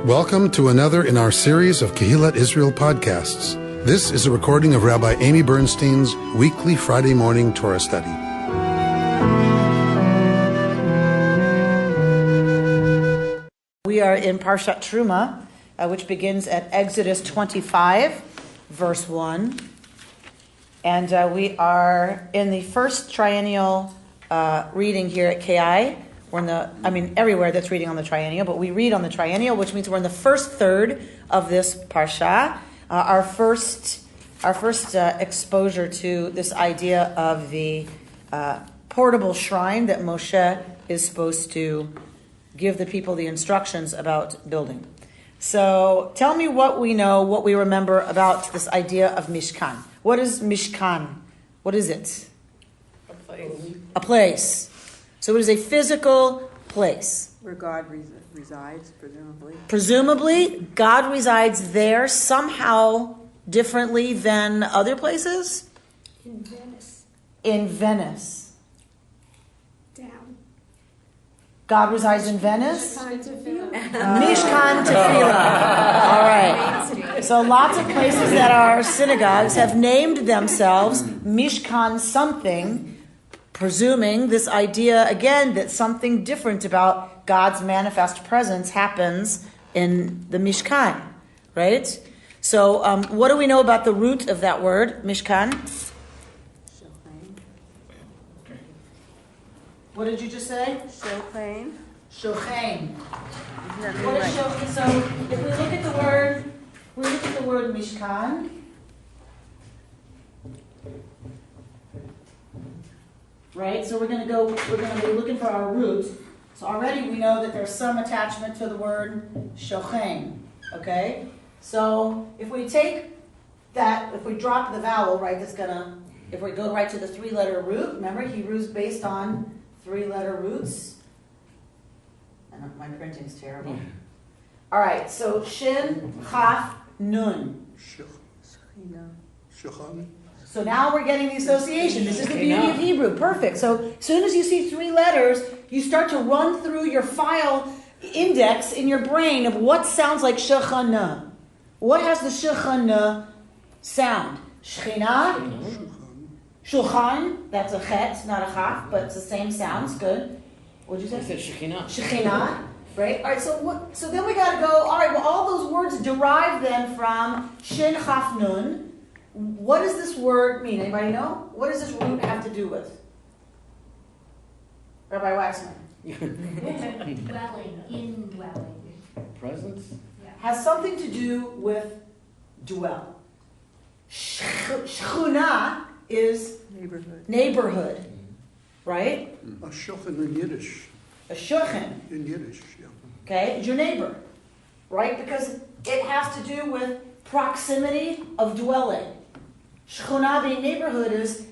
Welcome to another in our series of Kehillat Israel podcasts. This is a recording of Rabbi Amy Bernstein's weekly Friday morning Torah study. We are in Parashat Terumah, which begins at Exodus 25, verse 1. And we are in the first triennial reading here at KI. We're in everywhere that's reading on the triennial, but we read on the triennial, which means we're in the first third of this parsha. Our first exposure to this idea of the portable shrine that Moshe is supposed to give the people the instructions about building. So tell me what we know, what we remember about this idea of Mishkan. What is Mishkan? What is it? A place. So it is a physical place. Where God resides, presumably. Presumably, God resides there somehow differently than other places? In Venice. In Venice. Down. God resides in Venice? Mishkan Tefillah. Mishkan Tefillah. All right. So lots of places that are synagogues have named themselves Mishkan something, presuming this idea, again, that something different about God's manifest presence happens in the Mishkan, right? So what do we know about the root of that word, Mishkan? What did you just say? Shochain. Shochain. Isn't What is that shochain? So if we look at the word Mishkan, right? So we're going to be looking for our root. So already we know that there's some attachment to the word shochain, okay? So if we take that, if we drop the vowel, right, if we go right to the three-letter root, remember Hebrew's based on three-letter roots. And my printing's terrible. All right, so shin, chaf, nun. So now we're getting the association. This is the beauty of Hebrew. Perfect. So as soon as you see three letters, you start to run through your file index in your brain of what sounds like shechana. What has the shechana sound? Shechina? Shulchan. That's a chet, not a chaf, but it's the same sound. It's good. What did you say? I said Shekhinah. Shekhinah. Right? All right, so then we got to go, all right, well, all those words derive then from shin, chaf, nun. What does this word mean? Anybody know? What does this root have to do with? Rabbi Waxman. Indwelling. Presence? Yeah. Has something to do with dwell. Shchuna is neighborhood. Right? A shochen in Yiddish. A shochen. In Yiddish, yeah. Okay? It's your neighbor. Right? Because it has to do with proximity of dwelling. Shchuna, being neighborhood, is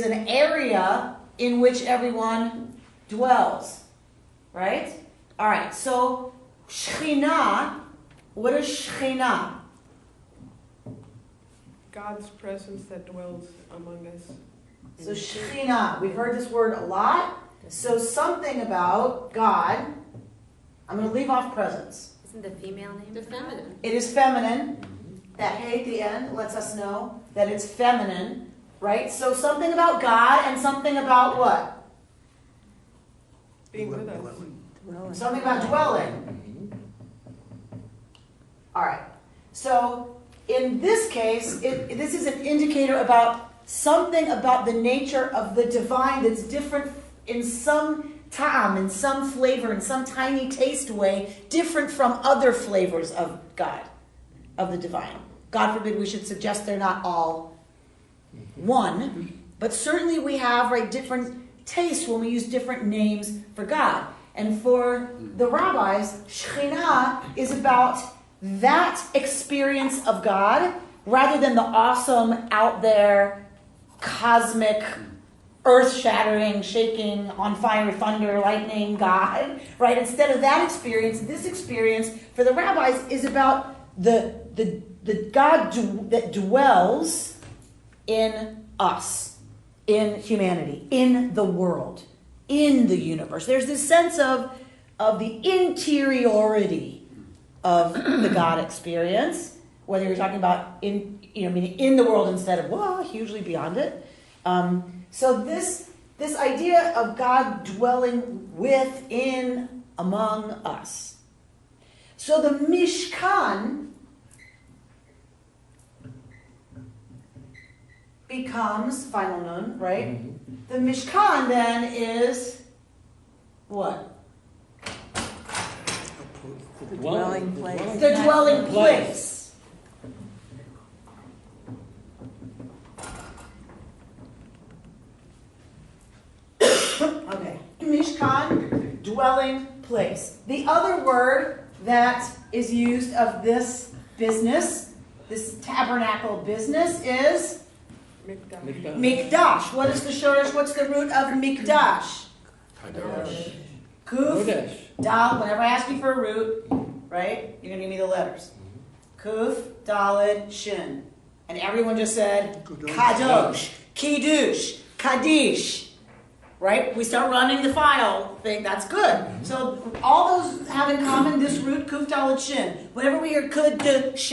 an area in which everyone dwells. Right? All right. So Shekhinah, what is Shekhinah? God's presence that dwells among us. So Shekhinah, we've heard this word a lot. So something about God. I'm going to leave off presence. Isn't the female name? The feminine. It is feminine. That hey at the end lets us know that it's feminine, right? So something about God and something about what? Being with us. Something about dwelling. All right. So in this case, this is an indicator about something about the nature of the divine that's different in some ta'am, in some flavor, in some tiny taste way, different from other flavors of God, of the divine. God forbid we should suggest they're not all one, but certainly we have different tastes when we use different names for God. And for the rabbis, Shekhinah is about that experience of God rather than the awesome, out there, cosmic, earth-shattering, shaking, on fire, thunder, lightning God, right? Instead of that experience, this experience for the rabbis is about the God that dwells in us, in humanity, in the world, in the universe. There's this sense of the interiority of the God experience, whether you're talking about meaning in the world instead of hugely beyond it. So this idea of God dwelling within among us. So the Mishkan becomes final nun, right? The Mishkan then is what? The dwelling place. The dwelling place. Okay. Mishkan, dwelling place. The other word that is used of this business, this tabernacle business, is mikdash. What is the shorish? What's the root of mikdash? Kuf, dal. Whenever I ask you for a root, right, you're going to give me the letters. Kuf, dalid, shin. And everyone just said kadosh, kiddush, kaddish. Right? We start running the file thing. That's good. So all those have in common this root, kuf, dalid, shin. Whenever we hear kudush,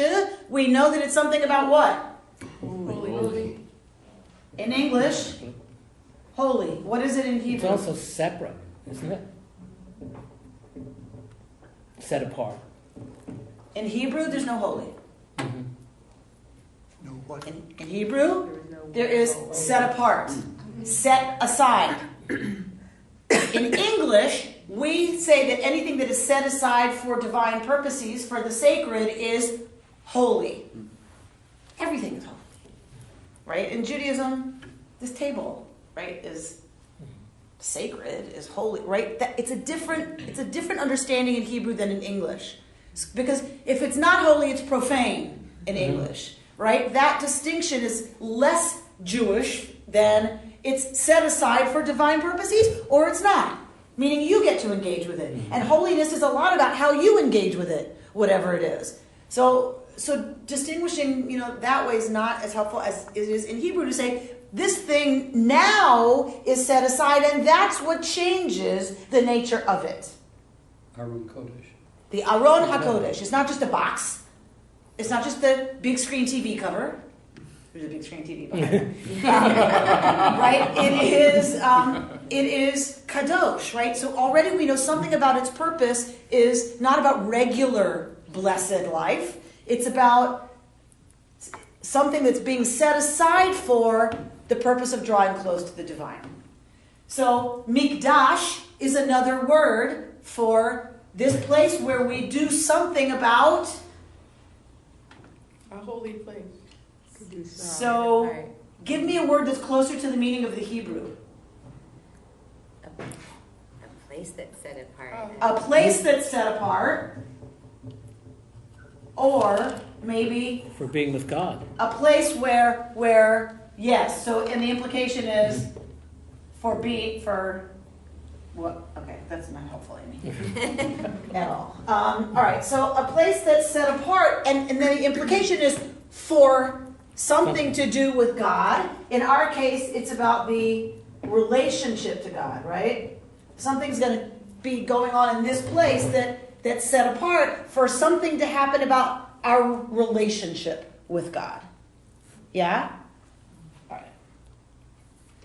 we know that it's something about what? Holy. In English, holy. What is it in Hebrew? It's also separate, isn't it? Set apart. In Hebrew, there's no holy. No what? In Hebrew, there is set apart, set aside. In English, we say that anything that is set aside for divine purposes, for the sacred, is holy. Everything is holy. Right? In Judaism, this table, right, is sacred, is holy, right? It's a different understanding in Hebrew than in English. Because if it's not holy, it's profane in English, right? That distinction is less Jewish than it's set aside for divine purposes or it's not. Meaning you get to engage with it. And holiness is a lot about how you engage with it, whatever it is. So distinguishing, that way is not as helpful as it is in Hebrew to say, this thing now is set aside, and that's what changes the nature of it. Aron Kodesh. The Aron HaKodesh. It's not just a box. It's not just the big screen TV cover. There's a big screen TV behind it. Right? It is kadosh, right? So already we know something about its purpose is not about regular blessed life. It's about something that's being set aside for the purpose of drawing close to the divine. So mikdash is another word for this place where we do something about A holy place. So, give me a word that's closer to the meaning of the Hebrew. A place that's set apart. A place that's set apart, or maybe For being with God. a place where yes. So, and the implication is for what? Okay, that's not helpful, Amy, at all. All right. So, a place that's set apart, and then the implication is for something to do with God. In our case, it's about the relationship to God, right? Something's going to be going on in this place that's set apart for something to happen about our relationship with God. Yeah? All right.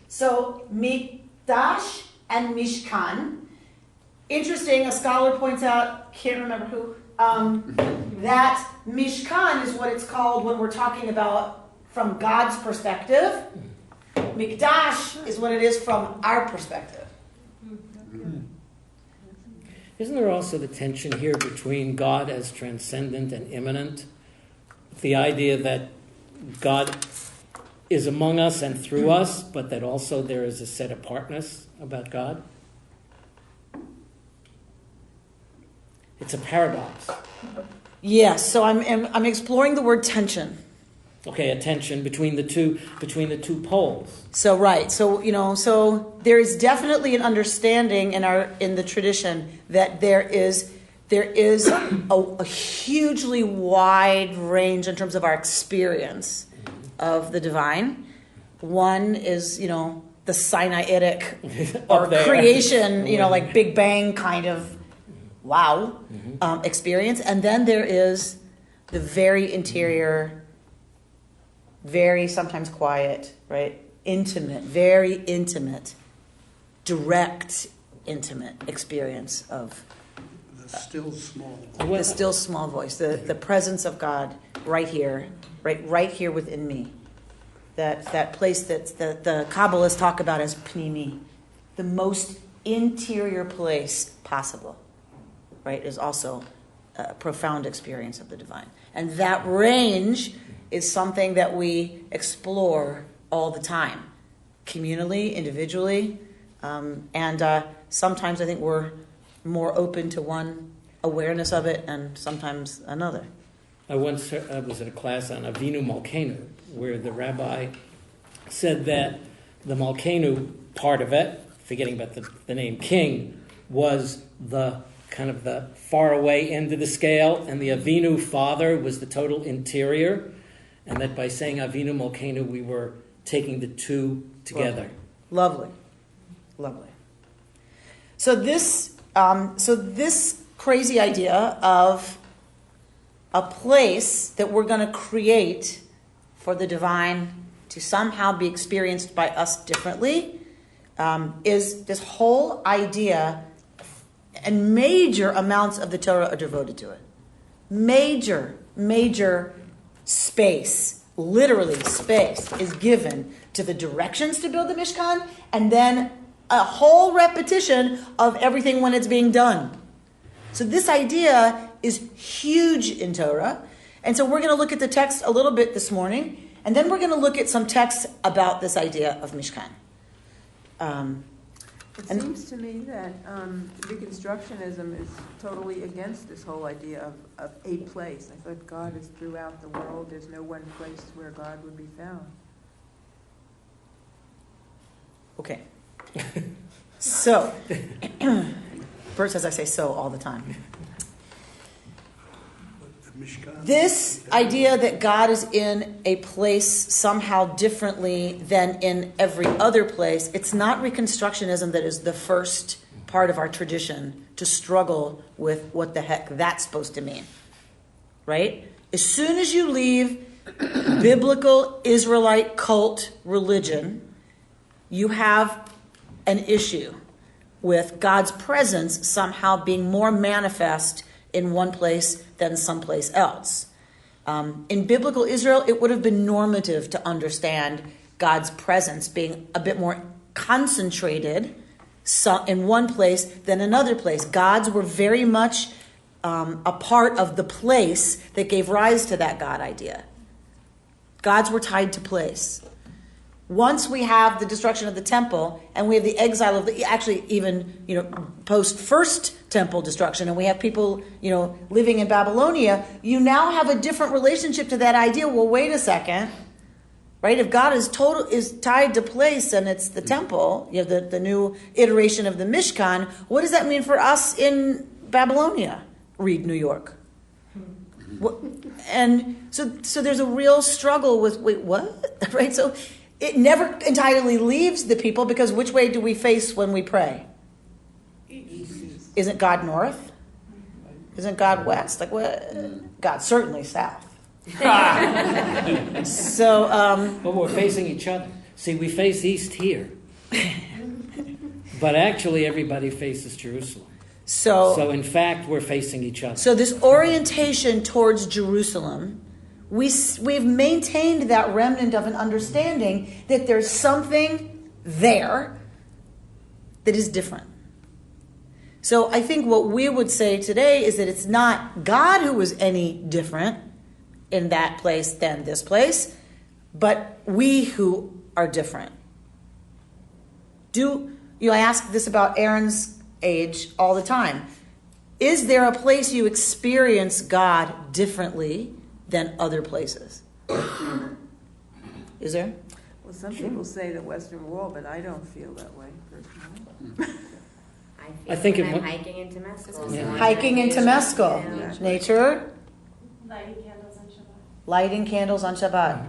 So, Mikdash and Mishkan. Interesting, a scholar points out, can't remember who, that Mishkan is what it's called when we're talking about from God's perspective. Mikdash is what it is from our perspective. Isn't there also the tension here between God as transcendent and immanent? The idea that God is among us and through us, but that also there is a set apartness about God? It's a paradox. Yes, so I'm exploring the word tension. Okay, a tension between the two poles. So right, so there is definitely an understanding in the tradition that there is a hugely wide range in terms of our experience of the divine. One is the Sinaitic or creation, like Big Bang kind of wow experience. And then there is the very interior, very sometimes quiet, right? Intimate, very intimate, direct, intimate experience of The still small. the still small voice, the presence of God right here, right here within me. That place that the Kabbalists talk about as pnimi, the most interior place possible, right, is also a profound experience of the divine. And that range is something that we explore all the time, communally, individually, and sometimes I think we're more open to one awareness of it and sometimes another. I once was at a class on Avinu Malkeinu, where the rabbi said that the Malkeinu part of it, forgetting about the name king, was the kind of the far away end of the scale, and the Avinu father was the total interior, and that by saying Avinu Malkeinu, we were taking the two together. Lovely. So this crazy idea of a place that we're going to create for the divine to somehow be experienced by us differently is this whole idea, and major amounts of the Torah are devoted to it. Major space, literally space, is given to the directions to build the Mishkan, and then a whole repetition of everything when it's being done. So this idea is huge in Torah. And so we're going to look at the text a little bit this morning, and then we're going to look at some texts about this idea of Mishkan. It seems to me that Reconstructionism is totally against this whole idea of a place. I thought God is throughout the world. There's no one place where God would be found. Okay. So, first, as I say so all the time. This idea that God is in a place somehow differently than in every other place, it's not Reconstructionism that is the first part of our tradition to struggle with what the heck that's supposed to mean. Right? As soon as you leave biblical Israelite cult religion, you have an issue with God's presence somehow being more manifest in one place than someplace else. In biblical Israel, it would have been normative to understand God's presence being a bit more concentrated in one place than another place. Gods were very much a part of the place that gave rise to that God idea. Gods were tied to place. Once we have the destruction of the temple and we have the exile of actually even, post first temple destruction, and we have people, living in Babylonia, you now have a different relationship to that idea. Well, wait a second, right? If God is tied to place and it's the temple, you have the new iteration of the Mishkan, what does that mean for us in Babylonia? Read New York. And so there's a real struggle with, wait, what? Right? So it never entirely leaves the people, because which way do we face when we pray? East. Isn't God north? Isn't God west? Like what? God certainly south. So, Well, we're facing each other. See, we face east here. But actually everybody faces Jerusalem. So in fact, we're facing each other. So this orientation towards Jerusalem, we've maintained that remnant of an understanding that there's something there that is different. So I think what we would say today is that it's not God who is any different in that place than this place, but we who are different. I ask this about Aaron's age all the time. Is there a place you experience God differently than other places? Is there? Well, some people say the Western Wall, but I don't feel that way personally. I think when it I'm mu- hiking into Mescal. Yeah. Hiking into Mescal. Yeah. Nature. Lighting candles on Shabbat. Lighting candles on Shabbat.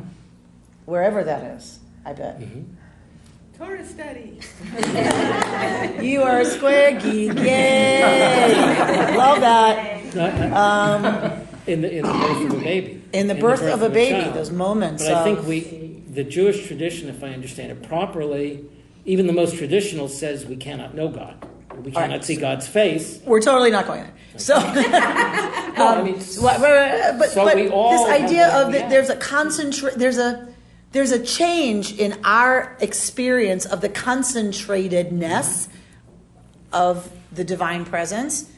Wherever that is, I bet. Mhm. Torah study. You are a square geek. Yay! Love that. In the birth of a baby. In the birth of a baby, child. those moments. But I of- think the Jewish tradition, if I understand it properly, even the most traditional says we cannot know God. We cannot right. see God's face. We're totally not going there. So, No, I mean, but we all this idea have of that, that there's a change in our experience of the concentratedness of the divine presence.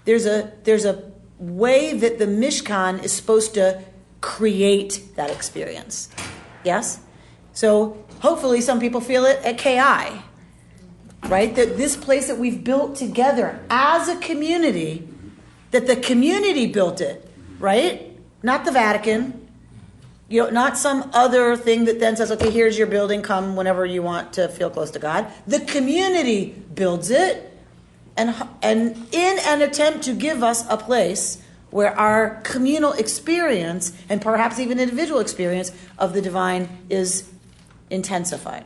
There's a way that the Mishkan is supposed to create that experience. Yes? So hopefully some people feel it at KI. Right? That this place that we've built together as a community, that the community built it, right? Not the Vatican. Not some other thing that then says, okay, here's your building, come whenever you want to feel close to God. The community builds it, and in an attempt to give us a place where our communal experience, and perhaps even individual experience of the divine, is intensified.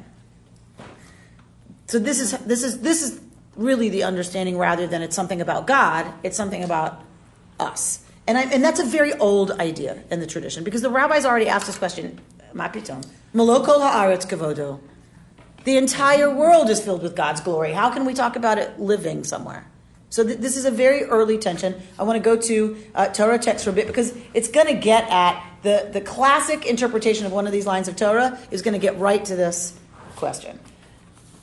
So this is really the understanding, rather than it's something about God, it's something about us. And that's a very old idea in the tradition, because the rabbis already asked this question, Ma pitom, Malo kol haaretz kavodo. The entire world is filled with God's glory. How can we talk about it living somewhere? So this is a very early tension. I want to go to Torah text for a bit, because it's going to get at the classic interpretation of one of these lines of Torah is going to get right to this question.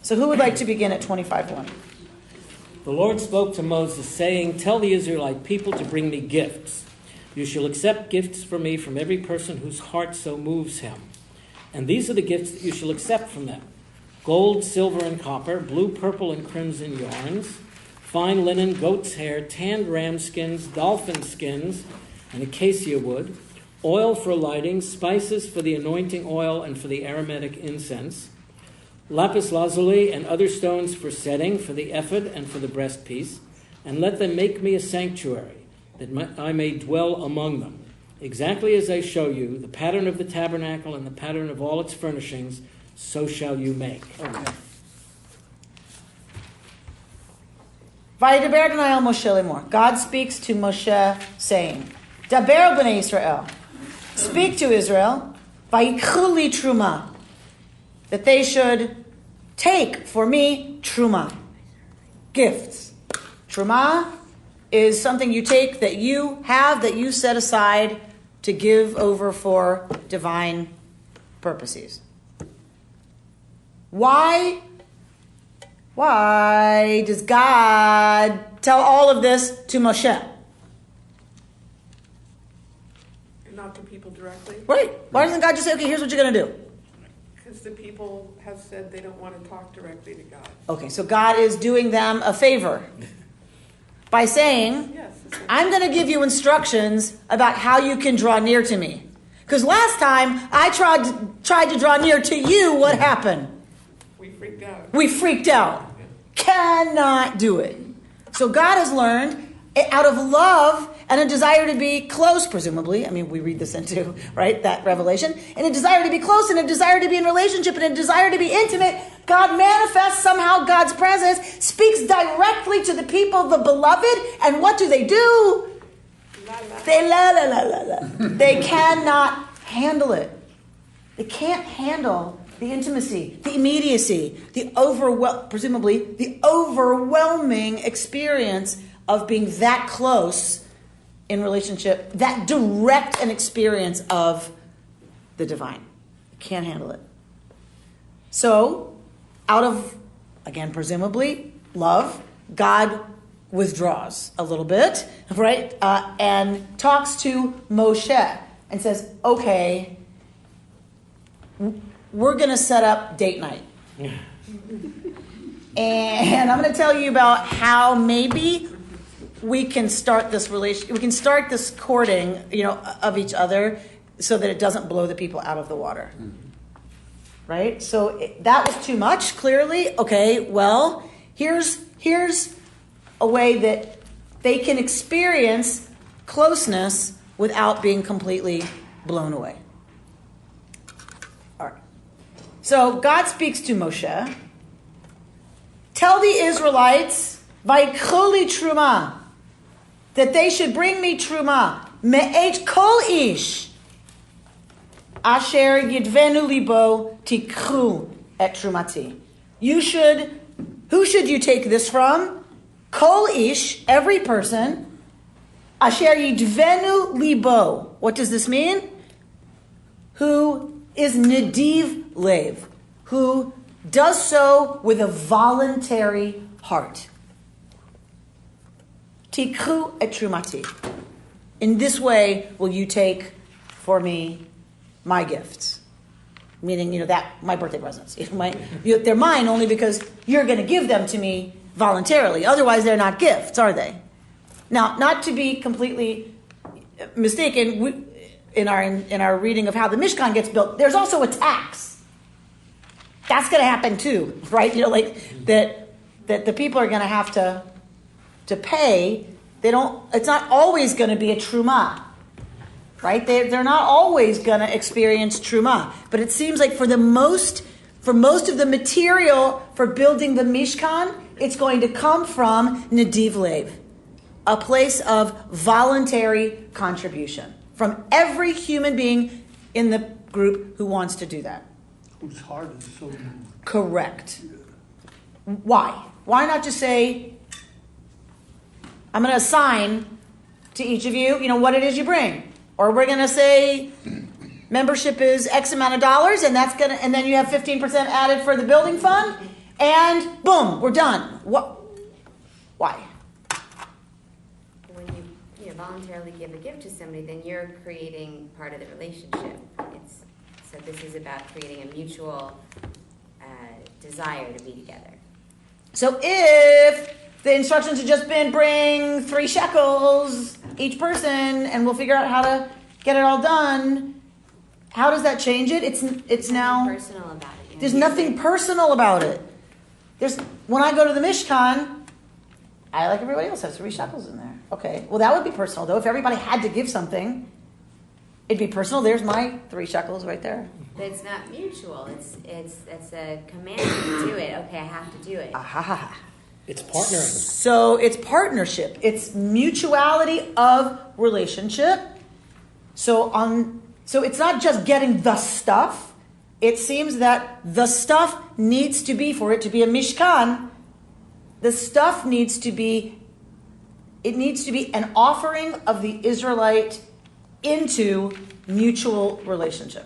So who would like to begin at 25:1? The Lord spoke to Moses, saying, "Tell the Israelite people to bring me gifts. You shall accept gifts from me from every person whose heart so moves him. And these are the gifts that you shall accept from them: gold, silver, and copper, blue, purple, and crimson yarns, fine linen, goat's hair, tanned ram skins, dolphin skins, and acacia wood, oil for lighting, spices for the anointing oil and for the aromatic incense, lapis lazuli and other stones for setting, for the ephod and for the breastpiece, and let them make me a sanctuary, that I may dwell among them. Exactly as I show you, the pattern of the tabernacle and the pattern of all its furnishings, so shall you make." Okay. Vayidaber Adonai el Moshe lemor. God speaks to Moshe, saying, Daber el bnei Israel. Speak to Israel, vayikchu li truma, that they should take for me truma, gifts. Truma is something you take that you have, that you set aside to give over for divine purposes. Why does God tell all of this to Moshe? And not to people directly. Right. Why doesn't God just say, okay, here's what you're going to do? Because the people have said they don't want to talk directly to God. Okay, so God is doing them a favor by saying, Yes. I'm going to give you instructions about how you can draw near to me. Because last time I tried to draw near to you, what happened? We freaked out. Cannot do it. So God has learned, out of love and a desire to be close, presumably. I mean, we read this into, right, that revelation. And a desire to be close, and a desire to be in relationship, and a desire to be intimate. God manifests somehow God's presence, speaks directly to the people, the beloved, and what do? They la. They cannot handle it. They can't handle the intimacy, the immediacy, presumably the overwhelming experience of being that close in relationship, that direct an experience of the divine. Can't handle it. So, out of, again, presumably, love, God withdraws a little bit, right? And talks to Moshe and says, okay, we're going to set up date night. And I'm going to tell you about how maybe we can start this we can start this courting, of each other so that it doesn't blow the people out of the water. Right? So that was too much, clearly. Okay, well, here's a way that they can experience closeness without being completely blown away. All right. So God speaks to Moshe. Tell the Israelites, Vaikholi truma, that they should bring me truma. Me'et kol ish. Asher yidvenu libo tikhu et trumati. Who should you take this from? Kol ish, every person. Asher yidvenu libo. What does this mean? Who is nediv lev, who does so with a voluntary heart. Tikhu et trumati. In this way will you take for me my gifts. Meaning, that my birthday presents. They're mine only because you're going to give them to me voluntarily. Otherwise, they're not gifts, are they? Now, not to be completely mistaken, in our reading of how the Mishkan gets built, there's also a tax. That's going to happen too, right? That the people are going to have to pay. It's not always going to be a truma. Right? They're not always going to experience truma. But it seems like for most of the material for building the Mishkan, it's going to come from Nediv Lev, a place of voluntary contribution from every human being in the group who wants to do that. Whose heart is so moved. Correct. Why? Why not just say, I'm going to assign to each of you, what it is you bring. Or we're going to say membership is X amount of dollars, and and then you have 15% added for the building fund, and boom, we're done. What? Why? When you voluntarily give a gift to somebody, then you're creating part of the relationship. So this is about creating a mutual desire to be together. So if the instructions had just been bring 3 shekels each person, and we'll figure out how to get it all done. How does that change it? It's now personal about it. There's nothing personal about it. When I go to the Mishkan, I, like everybody else, have 3 shekels in there. Okay, well that would be personal though. If everybody had to give something, it'd be personal. There's my 3 shekels right there. But it's not mutual. It's a command to do it. Okay, I have to do it. Aha. It's partnering. So it's partnership. It's mutuality of relationship. So it's not just getting the stuff. It seems that the stuff needs to be, for it to be a mishkan, the stuff needs to be an offering of the Israelite into mutual relationship.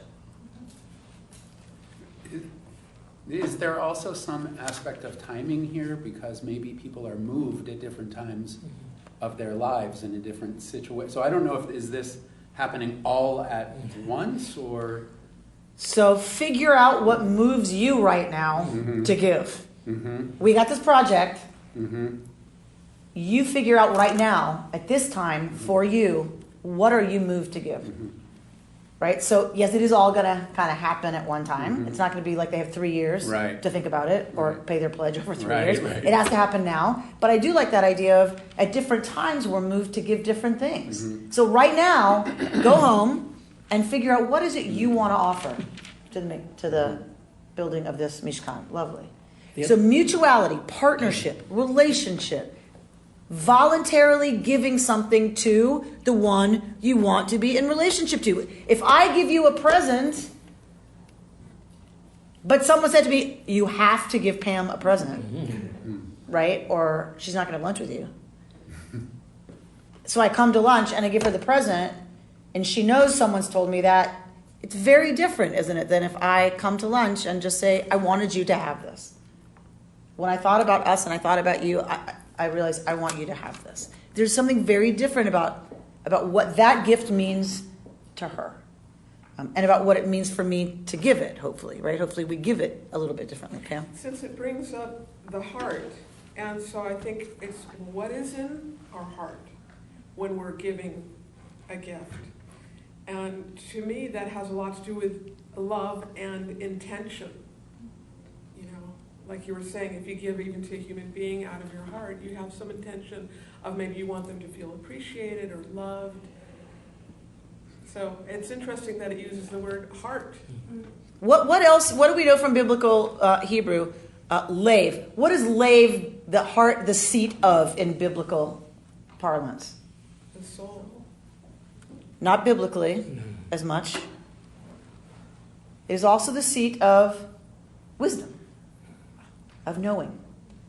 Is there also some aspect of timing here? Because maybe people are moved at different times of their lives in a different situation. So I don't know is this happening all at once or? So figure out what moves you right now to give. Mm-hmm. We got this project. Mm-hmm. You figure out right now, at this time, for you, what are you moved to give? Mm-hmm. Right? So, yes, it is all going to kind of happen at one time. Mm-hmm. It's not going to be like they have 3 years to think about it or pay their pledge over 3 years. Right. It has to happen now. But I do like that idea of at different times we're moved to give different things. Mm-hmm. So right now, go home and figure out what is it you want to offer to the building of this Mishkan. Lovely. Yep. So mutuality, partnership, relationship, voluntarily giving something to the one you want to be in relationship to. If I give you a present, but someone said to me, you have to give Pam a present, right? Or she's not going to have lunch with you. So I come to lunch and I give her the present, and she knows someone's told me that. It's very different, isn't it, than if I come to lunch and just say, I wanted you to have this. When I thought about us and I thought about you, I realized I want you to have this. There's something very different about what that gift means to her, and about what it means for me to give it, hopefully, right? Hopefully we give it a little bit differently, Pam. Since it brings up the heart, and so I think it's what is in our heart when we're giving a gift. And to me, that has a lot to do with love and intention. Like you were saying, if you give even to a human being out of your heart, you have some intention of maybe you want them to feel appreciated or loved. So it's interesting that it uses the word heart. What else? What do we know from biblical Hebrew? Lave. What is lave, the heart, the seat of in biblical parlance? The soul. Not biblically as much. It is also the seat of wisdom, of knowing.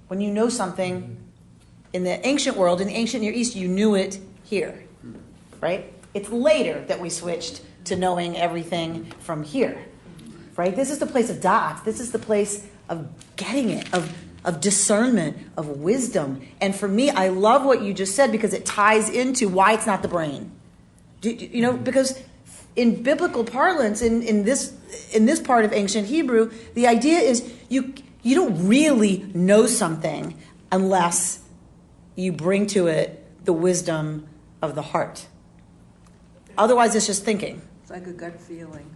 When you know something in the ancient world, in the ancient Near East, you knew it here, right? It's later that we switched to knowing everything from here, right? This is the place of da'at. This is the place of getting it, of discernment, of wisdom. And for me, I love what you just said because it ties into why it's not the brain. Because in biblical parlance, in this part of ancient Hebrew, the idea is you don't really know something unless you bring to it the wisdom of the heart. Otherwise, it's just thinking. It's like a gut feeling.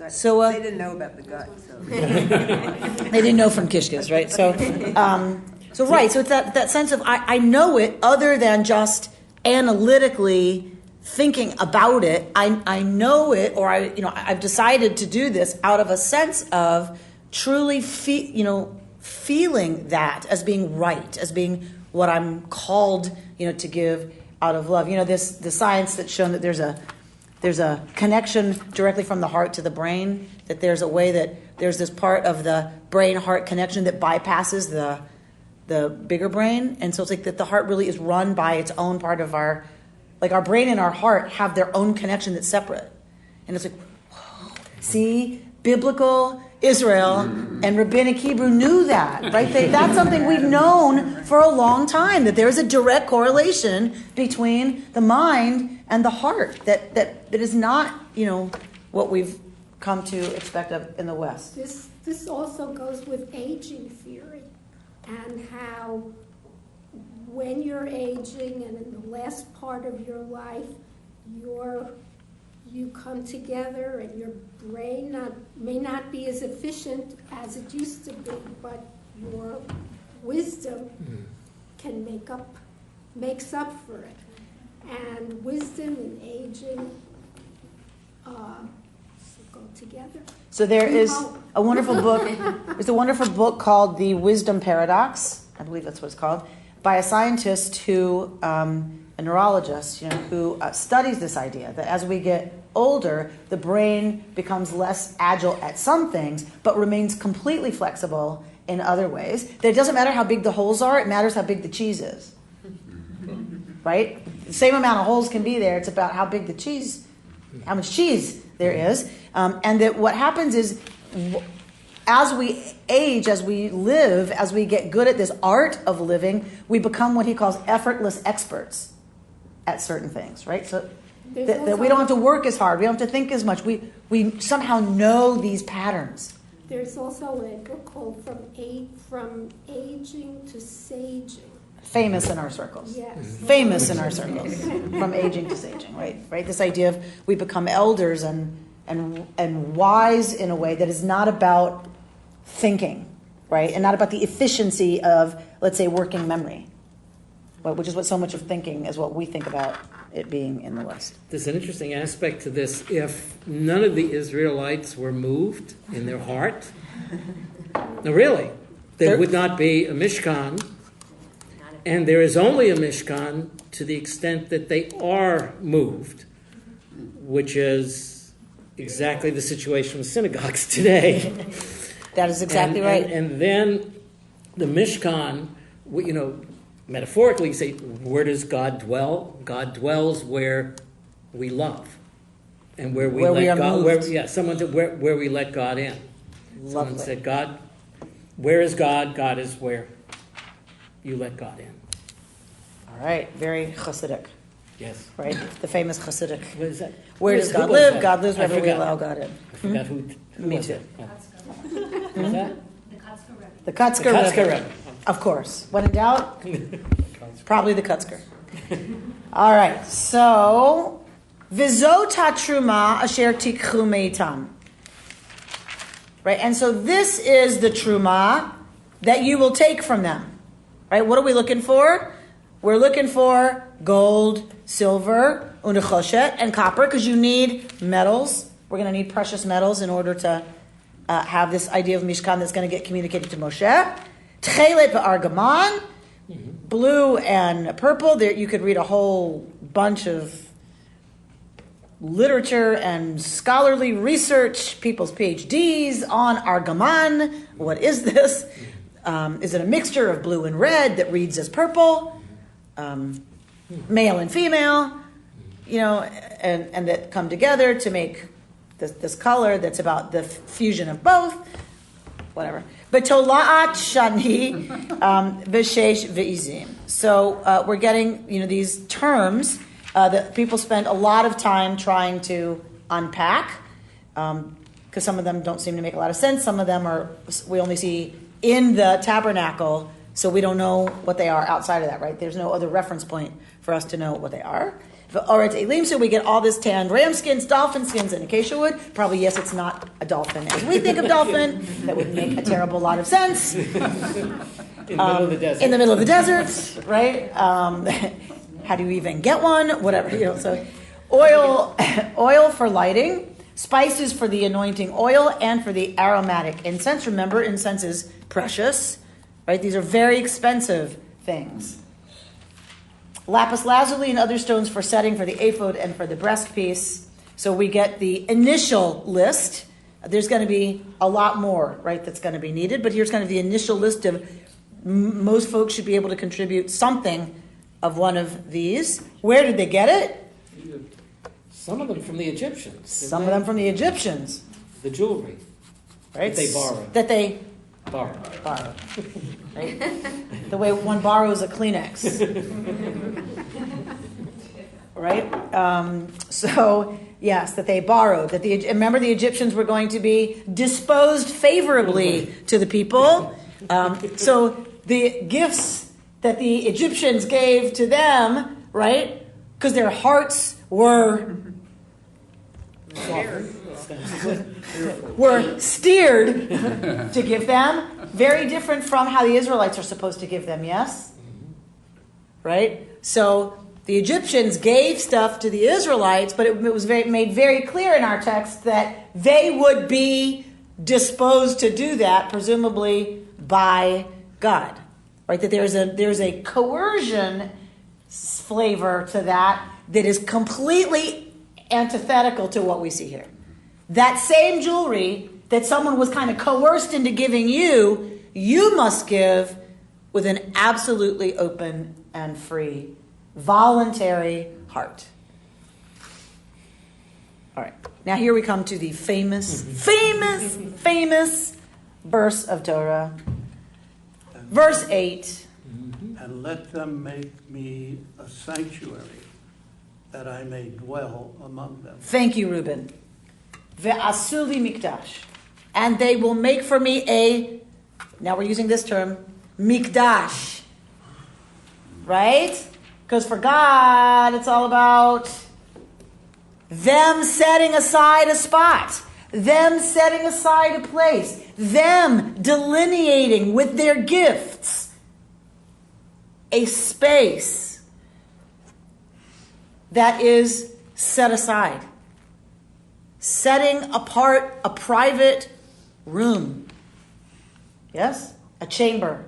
So they didn't know about the gut. So. They didn't know from Kishkis, right? So it's that sense of I know it other than just analytically thinking about it. I know it, or I've decided to do this out of a sense of truly feeling that as being right, as being what I'm called to give out of love. The science that's shown that there's a connection directly from the heart to the brain, that there's a way that there's this part of the brain-heart connection that bypasses the bigger brain. And so it's like that the heart really is run by its own part of our brain and our heart have their own connection that's separate. And it's like, whoa, see, biblical Israel and rabbinic Hebrew knew that, right? That's something we've known for a long time, that there's a direct correlation between the mind and the heart, that is not, what we've come to expect of in the West. This also goes with aging theory and how when you're aging and in the last part of your life, you come together and your brain may not be as efficient as it used to be, but your wisdom makes up for it. And wisdom and aging go together. So there is a wonderful book. There's a wonderful book called The Wisdom Paradox. I believe that's what it's called, by a scientist who, a neurologist, who studies this idea that as we get older, the brain becomes less agile at some things, but remains completely flexible in other ways. That it doesn't matter how big the holes are; it matters how big the cheese is. Right? The same amount of holes can be there. It's about how big how much cheese there is, and that what happens is, as we age, as we live, as we get good at this art of living, we become what he calls effortless experts at certain things, right? So that we don't have to work as hard. We don't have to think as much. We somehow know these patterns. There's also a book called From Aging to Saging. Famous in our circles. Yes. Famous in our circles. From aging to saging, right? This idea of we become elders and wise in a way that is not about thinking, right? And not about the efficiency of, let's say, working memory, which is what so much of thinking is what we think about it being in the West. There's an interesting aspect to this. If none of the Israelites were moved in their heart, no, really, there would not be a Mishkan, and there is only a Mishkan to the extent that they are moved, which is exactly the situation with synagogues today. That is exactly right. And then the Mishkan, metaphorically, you say, where does God dwell? God dwells where we love, and where we let God. Where we let God in. Lovely. Someone said, God, where is God? God is where you let God in. All right, very Hasidic. Yes. Right? The famous Hasidic. What is that? Where does God live? God lives wherever we allow God in. I forgot who Me was too. it? Who's that? The Kutzker Rebbe. Of course. When in doubt, probably the Kutzker. All right, so V'zot ha-truma asher tikchu meitam. Right, and so this is the truma that you will take from them. Right, what are we looking for? We're looking for gold, silver, unechoshet, and copper, because you need metals. We're going to need precious metals in order to have this idea of Mishkan that's going to get communicated to Moshe. Tchelet v'argaman, blue and purple. There, you could read a whole bunch of literature and scholarly research, people's PhDs on argaman. What is this? Is it a mixture of blue and red that reads as purple? Male and female, and that come together to make this color that's about the fusion of both, whatever. But tola'at shani v'shesh v'izim. So we're getting these terms that people spend a lot of time trying to unpack, because some of them don't seem to make a lot of sense. Some of them we only see in the tabernacle, so we don't know what they are outside of that, right? There's no other reference point for us to know what they are. So we get all this tanned ram skins, dolphin skins, and acacia wood. Probably, yes, it's not a dolphin as we think of dolphin. That would make a terrible lot of sense. In the middle of the desert. In the middle of the desert, right? How do you even get one? Whatever. So oil for lighting, spices for the anointing oil, and for the aromatic incense. Remember, incense is precious, right? These are very expensive things. Lapis lazuli and other stones for setting for the ephod and for the breastpiece. So we get the initial list. There's going to be a lot more, right, that's going to be needed. But here's kind of the initial list of most folks should be able to contribute something of one of these. Where did they get it? Some of them from the Egyptians. Some of them from the Egyptians. The jewelry. Right? That they borrowed. That they borrowed. Right? The way one borrows a Kleenex. Right? So, yes, that they borrowed. Remember, the Egyptians were going to be disposed favorably to the people. So the gifts that the Egyptians gave to them, right? Because their hearts were steered to give them. Very different from how the Israelites are supposed to give them, yes? Right? So the Egyptians gave stuff to the Israelites, but it was made very clear in our text that they would be disposed to do that, presumably by God. Right? That there's a coercion flavor to that is completely antithetical to what we see here. That same jewelry that someone was kind of coerced into giving you must give with an absolutely open and free, voluntary heart. All right. Now here we come to the famous verse of Torah. Verse 8. And let them make me a sanctuary, that I may dwell among them. Thank you, Reuben. Ve'asu li mikdash. And they will make for me now we're using this term, mikdash. Right? Because for God, it's all about them setting aside a spot, them setting aside a place, them delineating with their gifts a space that is set aside. Setting apart a private room. Yes? A chamber.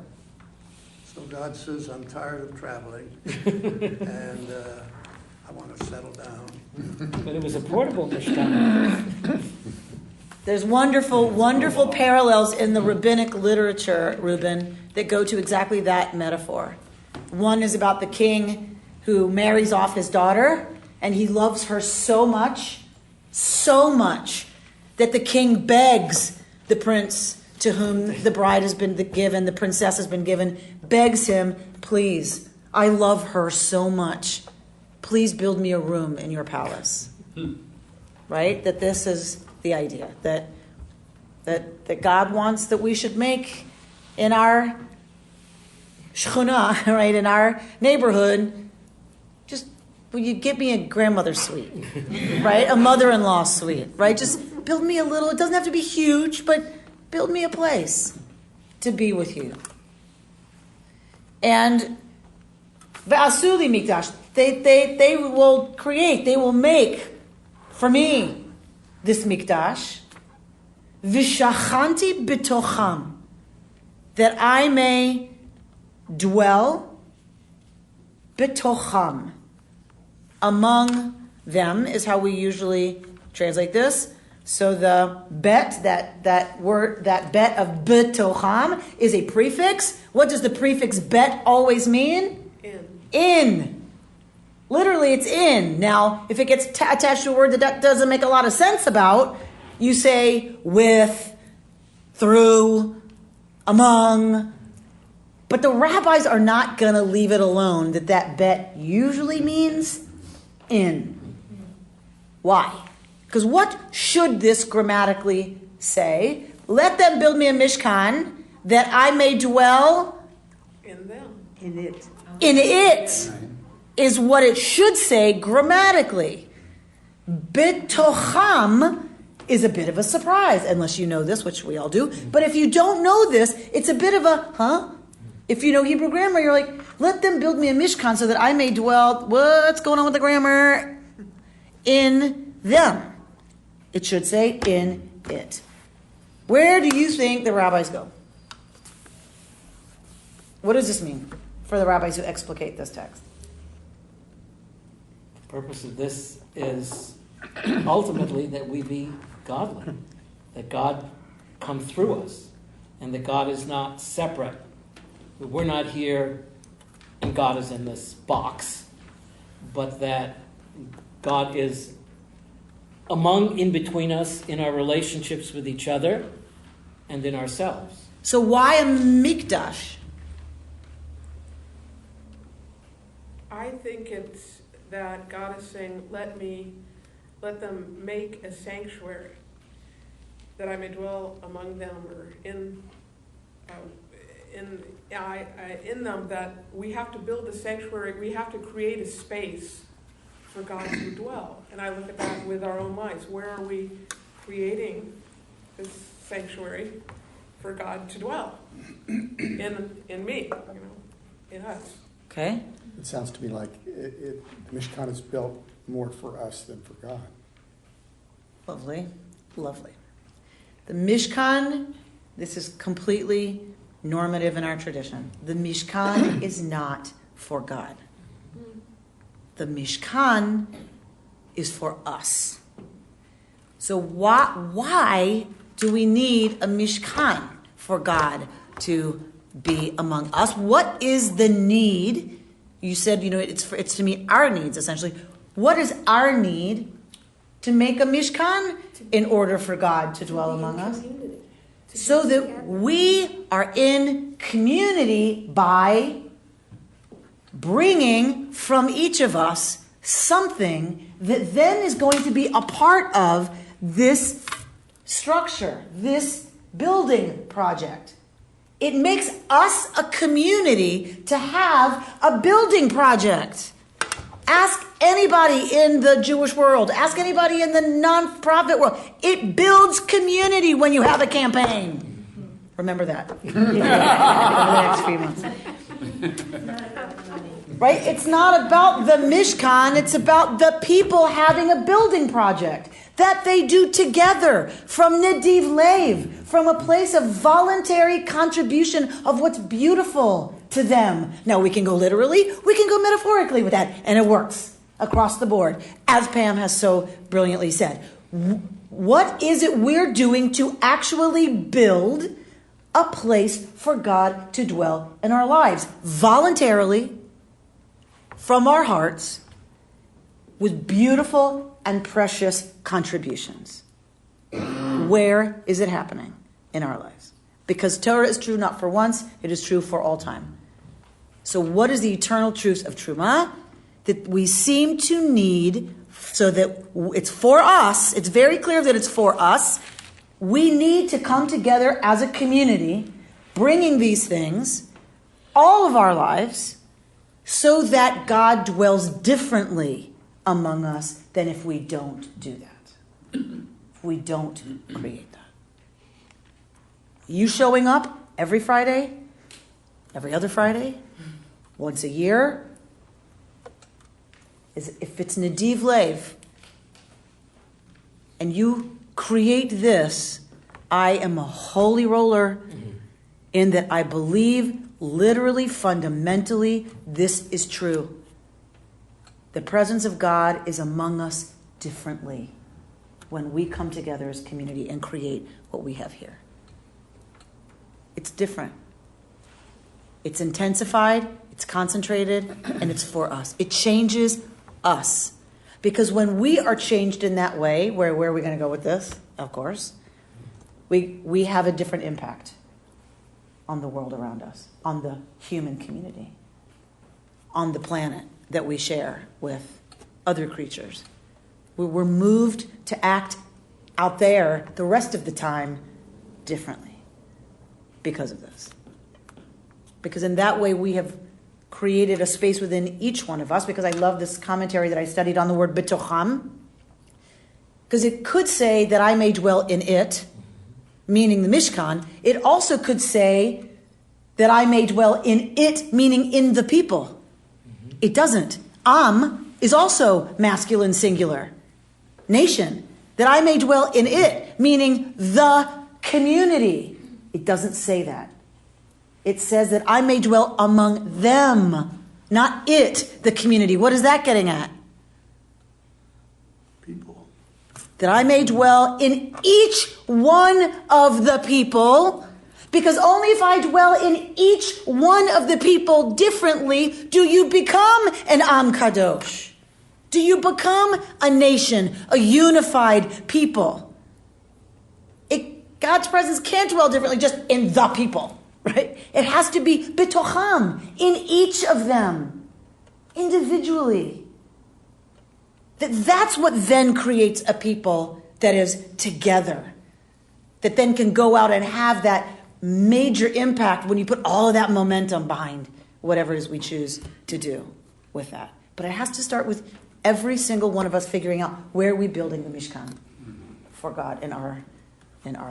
So God says, I'm tired of traveling, and I want to settle down. But it was a portable Mishkan. There's wonderful parallels in the rabbinic literature, Reuben, that go to exactly that metaphor. One is about the king who marries off his daughter, and he loves her so much, that the king begs the prince to whom the bride has been given, the princess has been given, begs him, please, I love her so much. Please build me a room in your palace. Right? That this is the idea. That God wants that we should make in our shchuna, right, in our neighborhood, just, will you give me a grandmother suite, right? A mother-in-law suite, right? Just build me a little, it doesn't have to be huge, but build me a place to be with you. And ve'asu li mikdash, they will create, they will make for me this mikdash. V'shachanti b'tocham, that I may dwell b'tocham, among them is how we usually translate this. So the bet, that word, that bet of b'tocham is a prefix. What does the prefix bet always mean? In. Literally, it's in. Now, if it gets attached to a word that doesn't make a lot of sense about, you say with, through, among. But the rabbis are not going to leave it alone that bet usually means in. Why? Because what should this grammatically say? Let them build me a mishkan that I may dwell In them. in it. In it is what it should say grammatically. Bitocham is a bit of a surprise, unless you know this, which we all do. But if you don't know this, it's a bit of a, If you know Hebrew grammar, you're like, let them build me a mishkan so that I may dwell, what's going on with the grammar? In them. It should say in it. Where do you think the rabbis go? What does this mean for the rabbis who explicate this text? The purpose of this is ultimately that we be godly, that God come through us, and that God is not separate. We're not here and God is in this box, but that God is in between us in our relationships with each other and in ourselves. So why a mikdash? I think it's that God is saying, let them make a sanctuary, that I may dwell among them, or in them, that we have to build a sanctuary, we have to create a space for God to dwell. And I look at that with our own lives. Where are we creating this sanctuary for God to dwell? In me, in us. Okay. It sounds to me like the Mishkan is built more for us than for God. Lovely. Lovely. The Mishkan, this is completely normative in our tradition. The Mishkan is not for God. The Mishkan is for us. So why do we need a Mishkan for God to be among us? What is the need? You said, it's to meet our needs, essentially. What is our need to make a Mishkan in order for God to dwell among us? So that we are in community by bringing from each of us something that then is going to be a part of this structure, this building project. It makes us a community to have a building project. Ask anybody in the Jewish world. Ask anybody in the non-profit world. It builds community when you have a campaign. Remember that. Over the next few months. Right? It's not about the Mishkan. It's about the people having a building project that they do together from Nediv Lev, from a place of voluntary contribution of what's beautiful to them. Now, we can go literally, we can go metaphorically with that, and it works across the board, as Pam has so brilliantly said. What is it we're doing to actually build a place for God to dwell in our lives? Voluntarily, from our hearts, with beautiful and precious contributions. Where is it happening in our lives? Because Torah is true not for once, it is true for all time. So what is the eternal truth of Terumah? That we seem to need, so that it's for us, it's very clear that it's for us. We need to come together as a community, bringing these things, all of our lives, so that God dwells differently among us than if we don't do that. If we don't create that. You showing up every Friday, every other Friday, once a year, if it's Nediv Lev, and you create this I am a holy roller in that I believe literally, fundamentally, this is true. The presence of God is among us differently when we come together as community and create what we have here. It's different. It's intensified, it's concentrated, and it's for us. It changes us. Because when we are changed in that way, where are we going to go with this? Of course. We have a different impact on the world around us, on the human community, on the planet that we share with other creatures. We're moved to act out there the rest of the time differently because of this. Because in that way we have created a space within each one of us, because I love this commentary that I studied on the word betocham, because it could say that I may dwell in it, meaning the Mishkan. It also could say that I may dwell in it, meaning in the people. It doesn't. Am is also masculine singular. Nation. That I may dwell in it, meaning the community. It doesn't say that. It says that I may dwell among them, not it, the community. What is that getting at? People. That I may dwell in each one of the people, because only if I dwell in each one of the people differently do you become an Am Kadosh. Do you become a nation, a unified people? God's presence can't dwell differently just in the people. Right? It has to be betocham, in each of them, individually. That's what then creates a people that is together, that then can go out and have that major impact when you put all of that momentum behind whatever it is we choose to do with that. But it has to start with every single one of us figuring out where are we building the Mishkan for God in our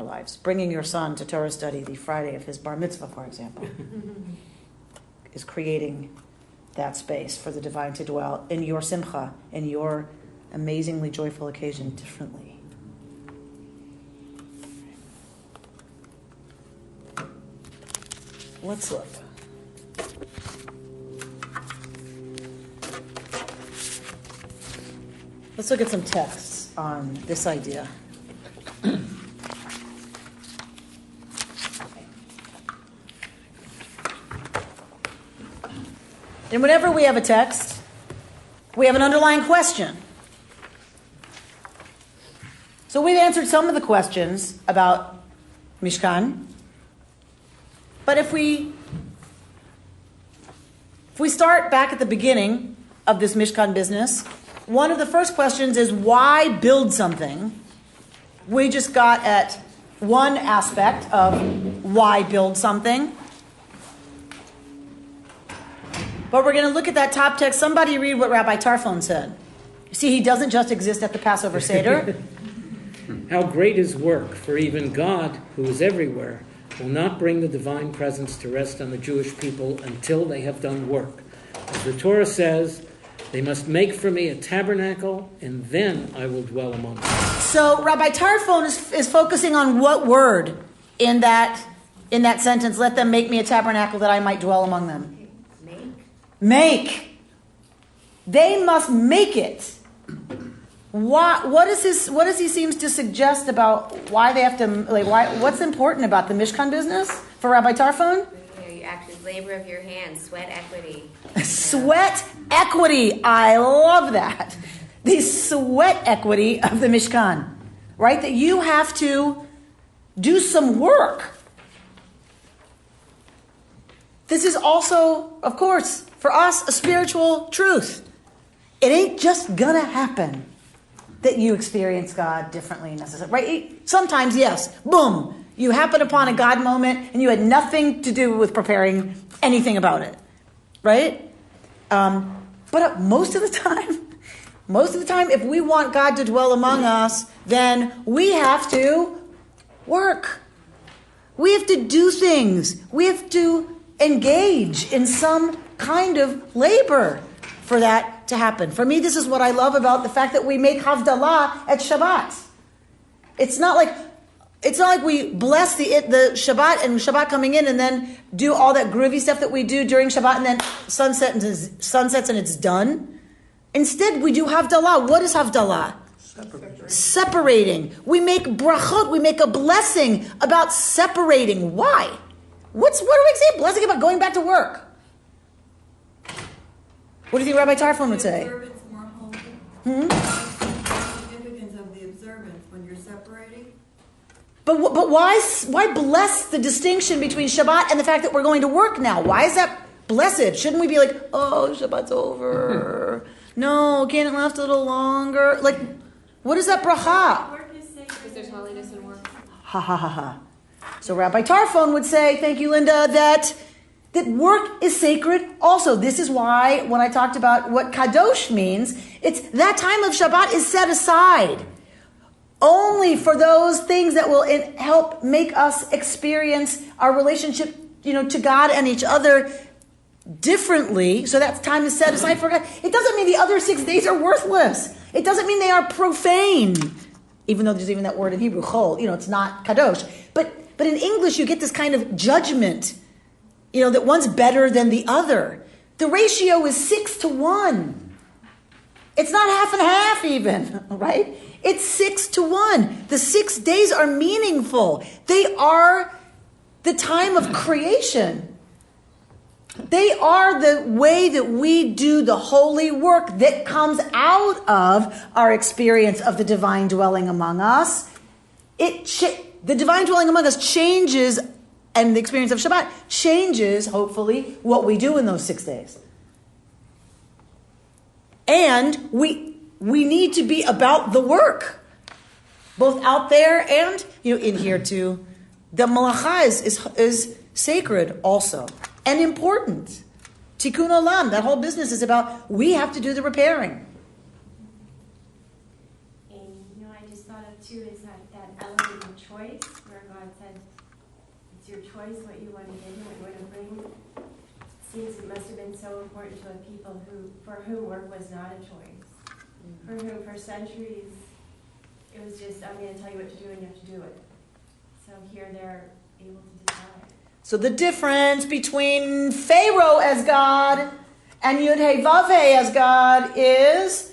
lives. Bringing your son to Torah study the Friday of his bar mitzvah, for example, is creating that space for the divine to dwell in your simcha, in your amazingly joyful occasion differently. Let's look. Let's look at some texts on this idea. And whenever we have a text, we have an underlying question. So we've answered some of the questions about Mishkan. But if we start back at the beginning of this Mishkan business, one of the first questions is why build something? We just got at one aspect of why build something. But we're going to look at that top text. Somebody read what Rabbi Tarfon said. See, he doesn't just exist at the Passover Seder. How great his work, for even God, who is everywhere, will not bring the divine presence to rest on the Jewish people until they have done work. As the Torah says, they must make for me a tabernacle, and then I will dwell among them. So Rabbi Tarfon is focusing on what word in that sentence? Let them make me a tabernacle that I might dwell among them. Make. They must make it. What does he seems to suggest about why they have to, what's important about the Mishkan business for Rabbi Tarfon? You actually labor of your hands, sweat equity. Sweat equity. I love that. The sweat equity of the Mishkan. Right? That you have to do some work. This is also, of course, for us, a spiritual truth. It ain't just gonna happen that you experience God differently necessarily, right? Sometimes, yes, boom, you happen upon a God moment and you had nothing to do with preparing anything about it, right? But most of the time, if we want God to dwell among us, then we have to work. We have to do things. We have to engage in some kind of labor for that to happen. For me, this is what I love about the fact that we make Havdalah at Shabbat. It's not like, It's not like we bless the Shabbat and Shabbat coming in and then do all that groovy stuff that we do during Shabbat and then sunsets and it's done. Instead, we do Havdalah. What is Havdalah? Separating. We make brachot. We make a blessing about separating. Why? What do we say? Blessing about going back to work. What do you think Rabbi Tarfon would say? Observance more holy. The significance of the observance when you're separating. But why bless the distinction between Shabbat and the fact that we're going to work now? Why is that blessed? Shouldn't we be like, oh, Shabbat's over. No, can it last a little longer? Like, what is that bracha? Work is sacred. Because there's holiness in work. Ha ha ha ha. So Rabbi Tarfon would say, thank you, Linda, that work is sacred also. This is why when I talked about what kadosh means, it's that time of Shabbat is set aside only for those things that will help make us experience our relationship, to God and each other differently. So that time is set aside for God. It doesn't mean the other 6 days are worthless. It doesn't mean they are profane, even though there's even that word in Hebrew, chol. It's not kadosh. But in English, you get this kind of judgment, that one's better than the other. The ratio is 6-1. It's not half and half even, right? It's 6-1. The 6 days are meaningful. They are the time of creation. They are the way that we do the holy work that comes out of our experience of the divine dwelling among us. The divine dwelling among us changes, and the experience of Shabbat changes, hopefully, what we do in those 6 days. And we need to be about the work, both out there and in here too. The malacha is sacred also and important. Tikkun olam, that whole business is about we have to do the repairing. And I just thought of too is that element of choice where God said it's your choice what you want to give and what you want to bring. Seems it must have been so important to a people for whom work was not a choice. For whom for centuries it was just, I'm going to tell you what to do and you have to do it. So here they're able to decide. So the difference between Pharaoh as God and Yud-Heh-Vav-Heh as God is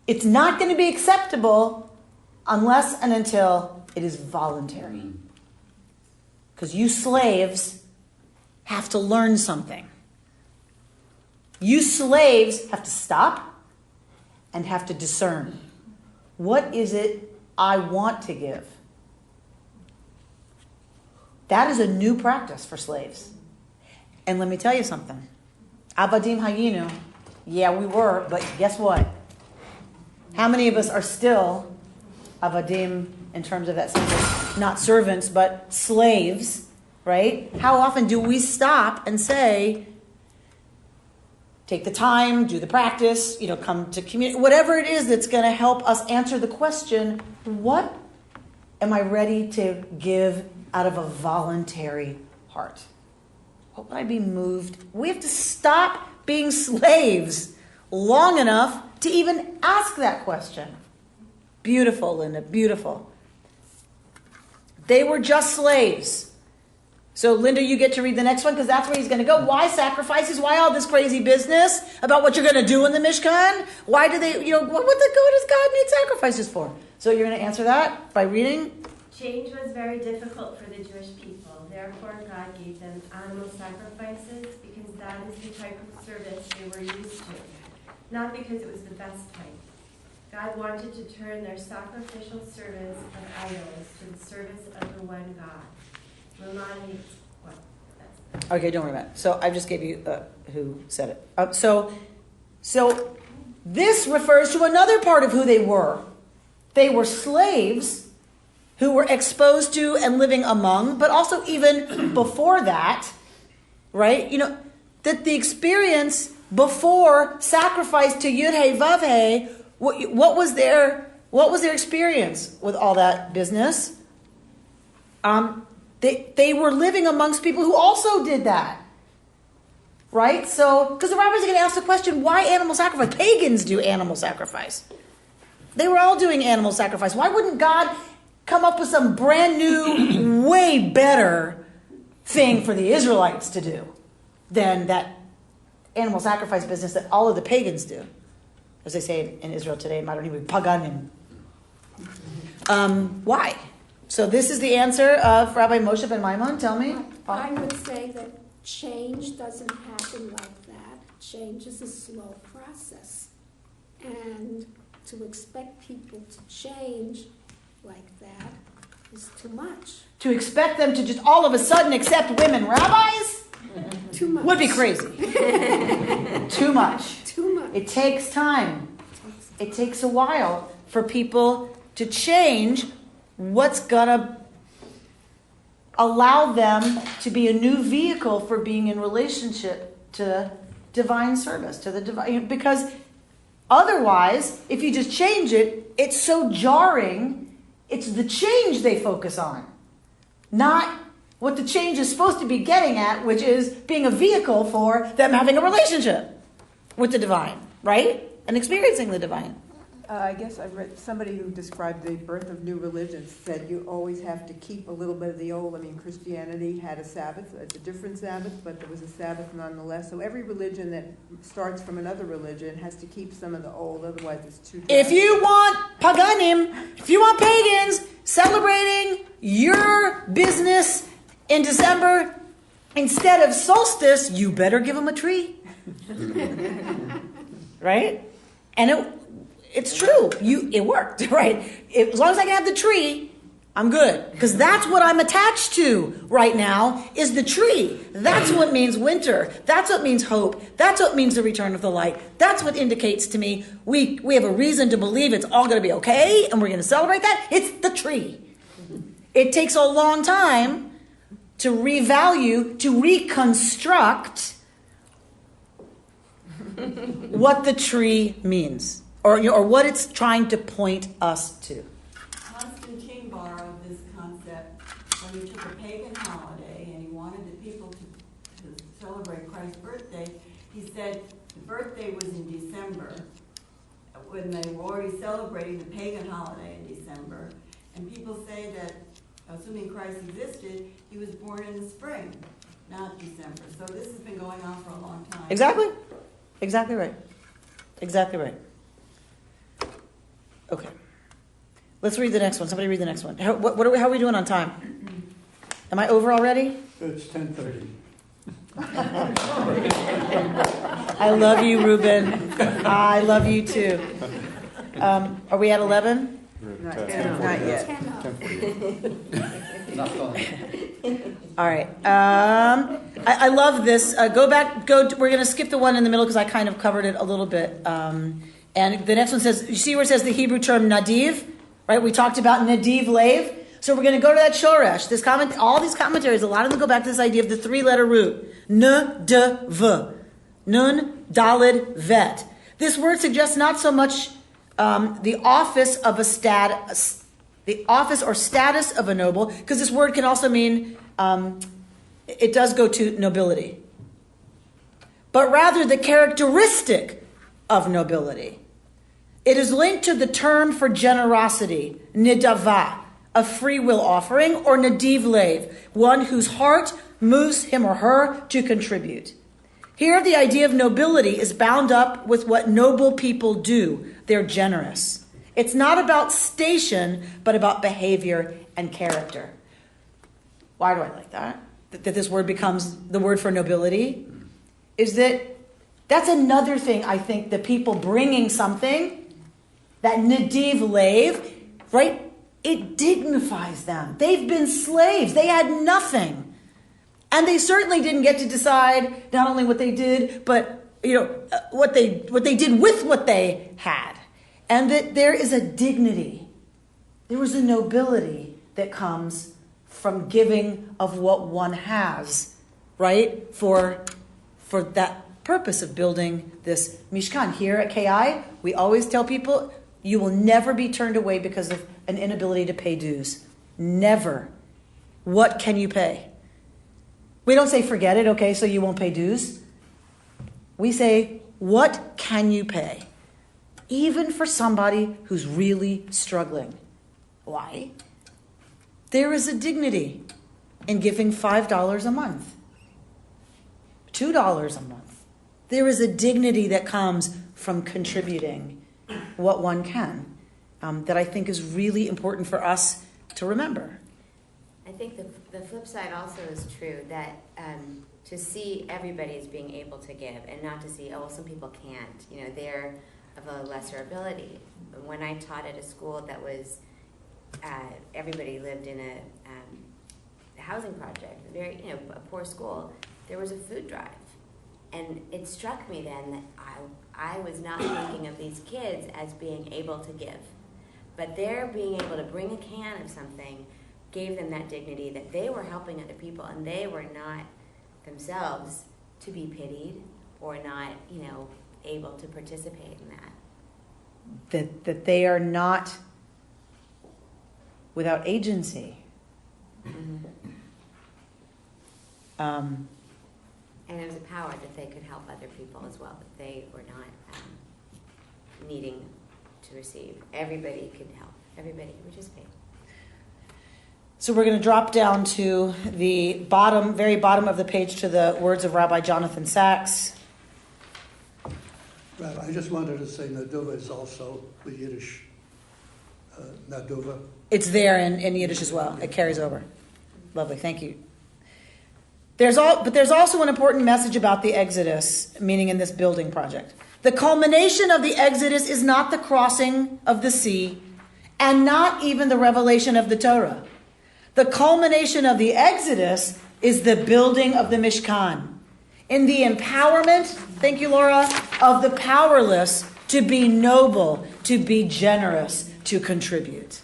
it's not going to be acceptable unless and until it is voluntary. Because you slaves have to learn something. You slaves have to stop and have to discern. What is it I want to give? That is a new practice for slaves. And let me tell you something. Avadim hayinu. Yeah, we were, but guess what? How many of us are still avadim in terms of that sense? Not servants, but slaves, right? How often do we stop and say, take the time, do the practice, come to community, whatever it is that's going to help us answer the question, what am I ready to give out of a voluntary heart? What would I be moved? We have to stop being slaves long enough to even ask that question. Beautiful, Linda, beautiful. They were just slaves. So, Linda, you get to read the next one because that's where he's going to go. Why sacrifices? Why all this crazy business about what you're going to do in the Mishkan? Why do they, what does God need sacrifices for? So you're going to answer that by reading? Change was very difficult for the Jewish people. Therefore, God gave them animal sacrifices because that is the type of service they were used to, not because it was the best type. God wanted to turn their sacrificial service of idols to the service of the one God. Okay, don't worry about it. So I just gave you who said it. So this refers to another part of who they were. They were slaves who were exposed to and living among, but also even before that, right? That the experience before sacrifice to Yud-Heh-Vav-Heh, what was their experience with all that business? They were living amongst people who also did that. Right? So, because the rabbis are going to ask the question, why animal sacrifice? Pagans do animal sacrifice. They were all doing animal sacrifice. Why wouldn't God come up with some brand new, way better thing for the Israelites to do than that animal sacrifice business that all of the pagans do. As they say in Israel today, Maronim Paganim. Why? So this is the answer of Rabbi Moshe ben Maimon. Tell me. I would say that change doesn't happen like that. Change is a slow process. And to expect people to change like that is too much. To expect them to just all of a sudden accept women rabbis? Too much. Would be crazy. Too much. Too much. It takes time. It takes a while for people to change what's gonna allow them to be a new vehicle for being in relationship to divine service, to the divine. Because otherwise, if you just change it, it's so jarring. It's the change they focus on, not what the change is supposed to be getting at, which is being a vehicle for them having a relationship with the divine, right? And experiencing the divine. I guess I read somebody who described the birth of new religions said you always have to keep a little bit of the old. I mean, Christianity had a Sabbath, a different Sabbath, but there was a Sabbath nonetheless. So every religion that starts from another religion has to keep some of the old, otherwise it's too dry. If you want paganim, if you want pagans celebrating your business in December instead of solstice, you better give them a tree. Right? And it's true. It worked, right? As long as I can have the tree, I'm good. Because that's what I'm attached to right now is the tree. That's what means winter. That's what means hope. That's what means the return of the light. That's what indicates to me we have a reason to believe it's all going to be okay and we're going to celebrate that. It's the tree. It takes a long time to revalue, to reconstruct what the tree means. Or what it's trying to point us to. Constantine borrowed this concept when he took a pagan holiday and he wanted the people to celebrate Christ's birthday. He said the birthday was in December when they were already celebrating the pagan holiday in December. And people say that, assuming Christ existed, he was born in the spring, not December. So this has been going on for a long time. Exactly. Exactly right. Exactly right. Okay. Let's read the next one. Somebody read the next one. How are we doing on time? Am I over already? It's 10:30. I love you, Ruben. I love you too. Are we at 11? Not yet. All right. I love this. We're going to skip the one in the middle because I kind of covered it a little bit. And the next one says, you see where it says the Hebrew term nadiv, right? We talked about nadiv lev. So we're going to go to that shoresh. All these commentaries, a lot of them go back to this idea of the three-letter root. N-d-v. Nun, dalid, vet. This word suggests not so much the office or status of a noble, because this word can also mean, it does go to nobility. But rather the characteristic of nobility. It is linked to the term for generosity, nidava, a free will offering, or nadiv lev, one whose heart moves him or her to contribute. Here the idea of nobility is bound up with what noble people do. They're generous. It's not about station, but about behavior and character. Why do I like that? That this word becomes the word for nobility? Is that's another thing, I think, the people bringing something, that nadiv lev, right? It dignifies them. They've been slaves. They had nothing. And they certainly didn't get to decide not only what they did, but what they did with what they had. And that there is a dignity. There was a nobility that comes from giving of what one has, right? For that purpose of building this Mishkan. Here at KI, we always tell people, you will never be turned away because of an inability to pay dues. Never. What can you pay? We don't say, forget it, okay, so you won't pay dues. We say, what can you pay? Even for somebody who's really struggling. Why? There is a dignity in giving $5 a month, $2 a month. There is a dignity that comes from contributing what one can, that I think is really important for us to remember. I think the flip side also is true, that to see everybody as being able to give and not to see, oh, well, some people can't, they're of a lesser ability. When I taught at a school that was, everybody lived in a housing project, a poor school, there was a food drive. And it struck me then that I was not thinking of these kids as being able to give. But their being able to bring a can of something gave them that dignity, that they were helping other people and they were not themselves to be pitied or not, able to participate in that. That they are not without agency. Mm-hmm. And there was a power that they could help other people as well, that they were not needing to receive. Everybody could help. Everybody could participate. So we're going to drop down to the very bottom of the page, to the words of Rabbi Jonathan Sachs. Rabbi, I just wanted to say Nadova is also the Yiddish Nadova. It's there in Yiddish as well. It carries over. Lovely, thank you. There's also an important message about the Exodus, meaning in this building project. The culmination of the Exodus is not the crossing of the sea, and not even the revelation of the Torah. The culmination of the Exodus is the building of the Mishkan, in the empowerment, thank you, Laura, of the powerless to be noble, to be generous, to contribute.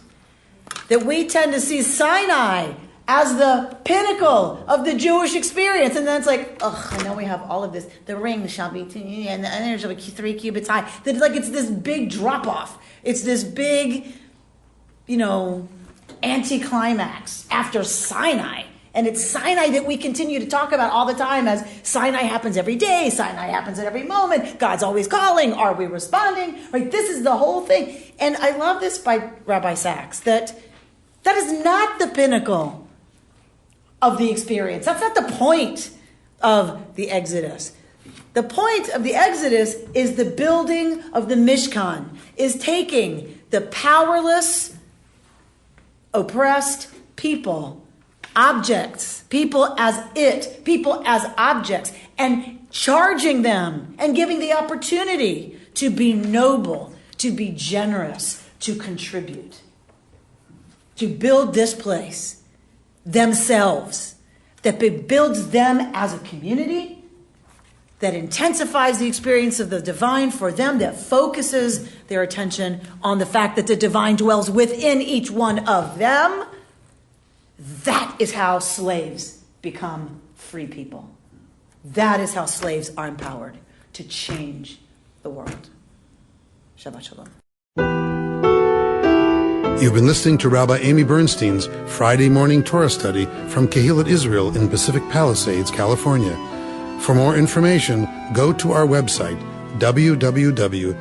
That we tend to see Sinai as the pinnacle of the Jewish experience. And then it's like, I know we have all of this. The ring shall be, and there shall be 3 cubits high. That it's this big drop-off. It's this big, anticlimax after Sinai. And it's Sinai that we continue to talk about all the time as Sinai happens every day. Sinai happens at every moment. God's always calling. Are we responding? Right? This is the whole thing. And I love this by Rabbi Sachs, that is not the pinnacle of the experience. That's not the point of the Exodus. The point of the Exodus is the building of the Mishkan, is taking the powerless, oppressed people, objects, people as objects, and charging them and giving the opportunity to be noble, to be generous, to contribute, to build this place themselves, that builds them as a community, that intensifies the experience of the divine for them, that focuses their attention on the fact that the divine dwells within each one of them. That is how slaves become free people. That is how slaves are empowered to change the world. Shabbat Shalom. You've been listening to Rabbi Amy Bernstein's Friday morning Torah study from Kehillat Israel in Pacific Palisades, California. For more information, go to our website, www.ourki.org.